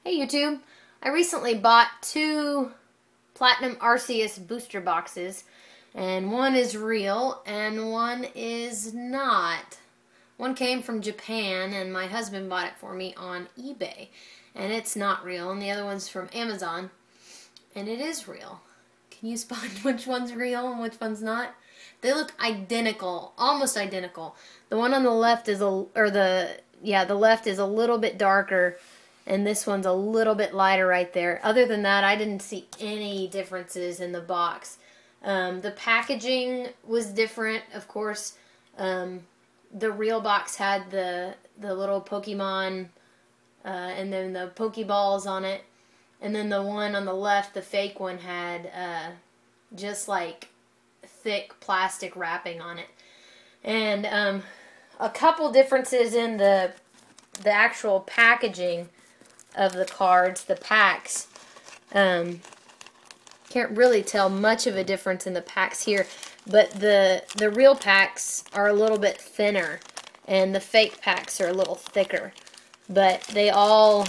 Hey YouTube, I recently bought 2 Platinum Arceus Booster boxes, and one is real and one is not. One came from Japan and my husband bought it for me on eBay, and it's not real, and the other one's from Amazon and it is real. Can you spot which one's real and which one's not? They look identical, almost identical. The one on the left is the left is a little bit darker, and this one's a little bit lighter right there. Other than that, I didn't see any differences in the box. The packaging was different, of course. The real box had the little Pokemon and then the Pokeballs on it. And then the one on the left, the fake one, had just like thick plastic wrapping on it. And a couple differences in the actual packaging of the cards, the packs. Can't really tell much of a difference in the packs here, but the real packs are a little bit thinner and the fake packs are a little thicker, but they all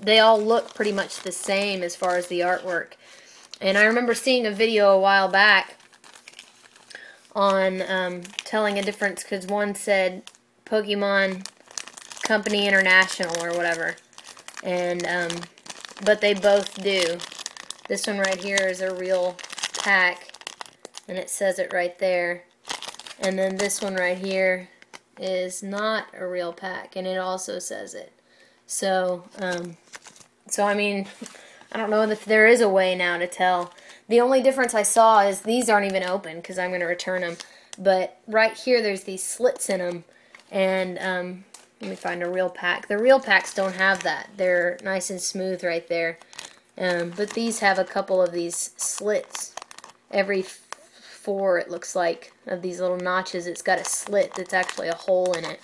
look pretty much the same as far as the artwork. And I remember seeing a video a while back on telling a difference, because one said Pokemon Company International or whatever, and but they both do. This one right here is a real pack, and it says it right there. And then this one right here is not a real pack, and it also says it. So, I mean, I don't know if there is a way now to tell. The only difference I saw is these aren't even open because I'm going to return them. But right here, there's these slits in them, and let me find a real pack. The real packs don't have that. They're nice and smooth right there. But these have a couple of these slits. Every 4, it looks like, of these little notches, it's got a slit that's actually a hole in it.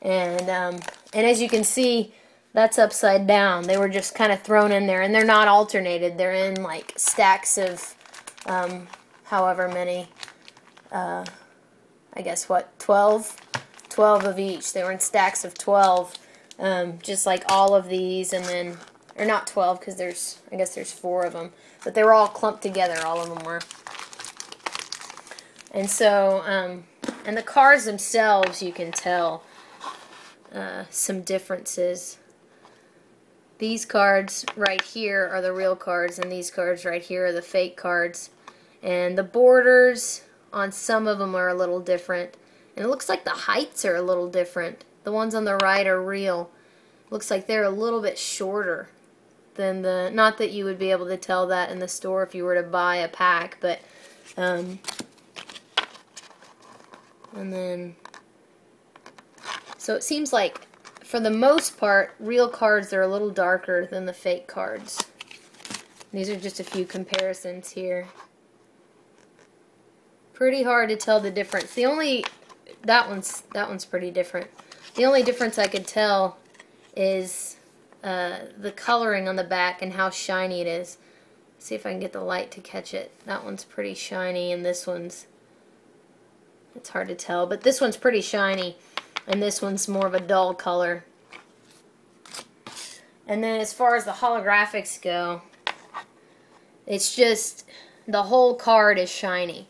And as you can see, that's upside down. They were just kind of thrown in there, and they're not alternated. They're in like stacks of however many, I guess what, 12 of each. They were in stacks of 12, just like all of these, and then, or not 12, because I guess there's 4 of them, but they were all clumped together, all of them were. And so, and the cards themselves, you can tell some differences. These cards right here are the real cards, and these cards right here are the fake cards. And the borders on some of them are a little different. And it looks like the heights are a little different. The ones on the right are real. Looks like they're a little bit shorter than the... Not that you would be able to tell that in the store if you were to buy a pack, but... and then... So it seems like, for the most part, real cards are a little darker than the fake cards. These are just a few comparisons here. Pretty hard to tell the difference. The only... That one's pretty different. The only difference I could tell is the coloring on the back and how shiny it is. See if I can get the light to catch it. That one's pretty shiny, and this one's... It's hard to tell, but this one's pretty shiny, and this one's more of a dull color. And then as far as the holographics go, it's just the whole card is shiny.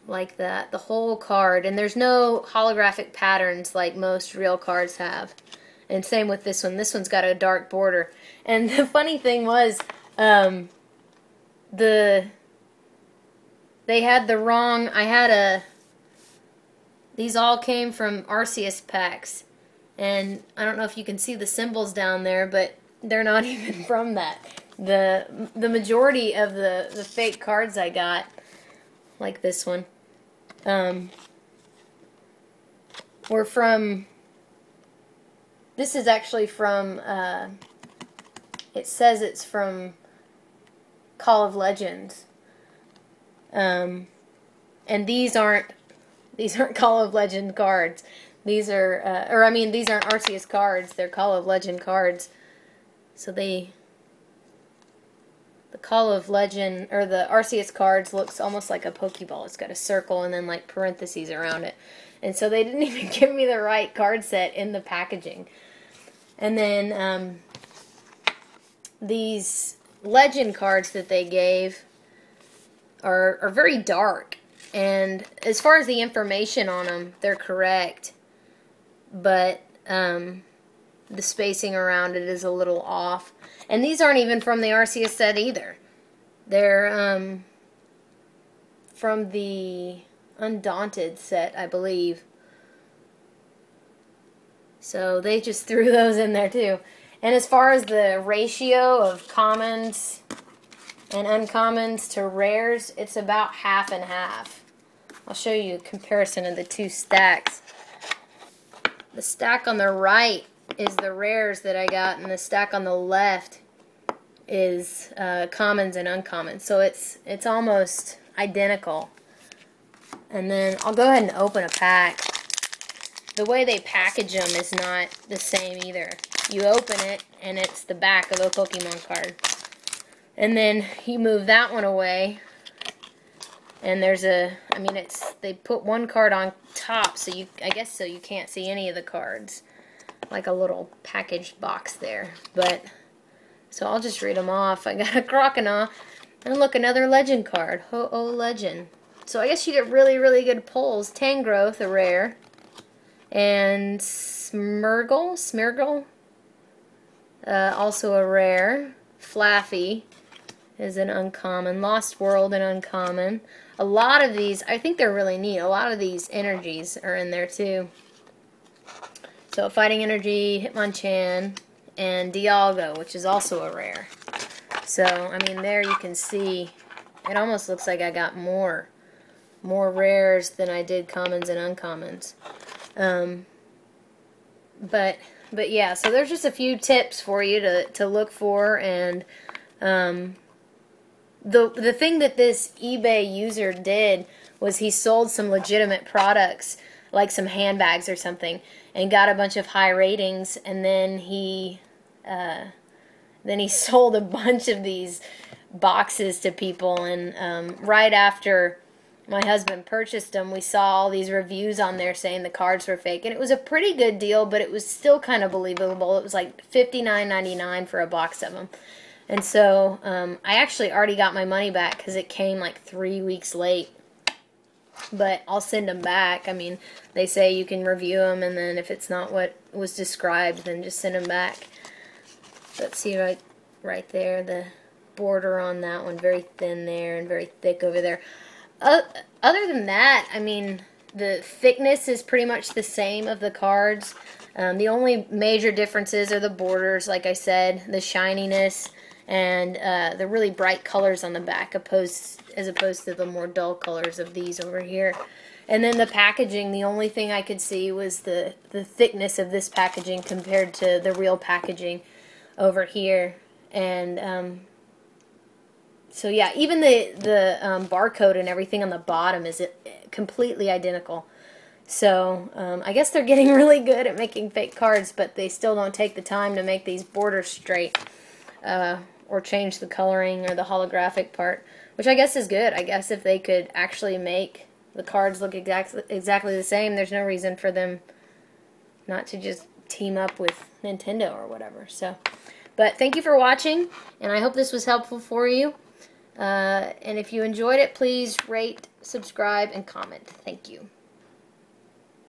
Like that, the whole card, and there's no holographic patterns like most real cards have. And same with this one. This one's got a dark border. And the funny thing was, they had the wrong... These all came from Arceus packs, and I don't know if you can see the symbols down there, but they're not even from that. The majority of the fake cards I got, like this one, were from... This is actually from, it says it's from Call of Legends. And these aren't Call of Legend cards. These are, these aren't Arceus cards. They're Call of Legend cards. So the Call of Legend, or the Arceus cards, looks almost like a Pokeball. It's got a circle and then like parentheses around it. And so they didn't even give me the right card set in the packaging. And then these legend cards that they gave are very dark. And as far as the information on them, they're correct. But the spacing around it is a little off. And these aren't even from the Arceus set either. They're from the Undaunted set, I believe. So they just threw those in there too. And as far as the ratio of commons and uncommons to rares, it's about half and half. I'll show you a comparison of the two stacks. The stack on the right is the rares that I got, and the stack on the left is commons and uncommons. So it's almost identical. And then I'll go ahead and open a pack. The way they package them is not the same either. You open it, and it's the back of a Pokemon card. And then you move that one away, and there's they put one card on top, so I guess you can't see any of the cards. Like a little packaged box there. But, so I'll just read them off. I got a Croconaw, and look, another legend card. Ho-Oh Legend. So I guess you get really, really good pulls. Tangrowth, a rare. And Smeargle, also a rare. Flaffy is an uncommon. Lost World, an uncommon. A lot of these, I think they're really neat. A lot of these energies are in there too. So Fighting Energy, Hitmonchan, and Dialga, which is also a rare. So, I mean, there you can see, it almost looks like I got more rares than I did commons and uncommons. But yeah, so there's just a few tips for you to look for, and the thing that this eBay user did was he sold some legitimate products, like some handbags or something, and got a bunch of high ratings, and then he sold a bunch of these boxes to people, and right after my husband purchased them, we saw all these reviews on there saying the cards were fake, and it was a pretty good deal, but it was still kind of believable. It was like $59.99 for a box of them. And so I actually already got my money back because it came like 3 weeks late. But I'll send them back. I mean, they say you can review them, and then if it's not what was described, then just send them back. Let's see right there, the border on that one, very thin there and very thick over there. Other than that, I mean, the thickness is pretty much the same of the cards. The only major differences are the borders, like I said, the shininess, and the really bright colors on the back, as opposed to the more dull colors of these over here. And then the packaging, the only thing I could see was the thickness of this packaging compared to the real packaging over here. And so yeah, even the barcode and everything on the bottom is completely identical. So I guess they're getting really good at making fake cards, but they still don't take the time to make these borders straight or change the coloring or the holographic part, which I guess is good. I guess if they could actually make the cards look exactly the same, there's no reason for them not to just team up with Nintendo or whatever. So, but thank you for watching, and I hope this was helpful for you. And if you enjoyed it, please rate, subscribe, and comment. Thank you.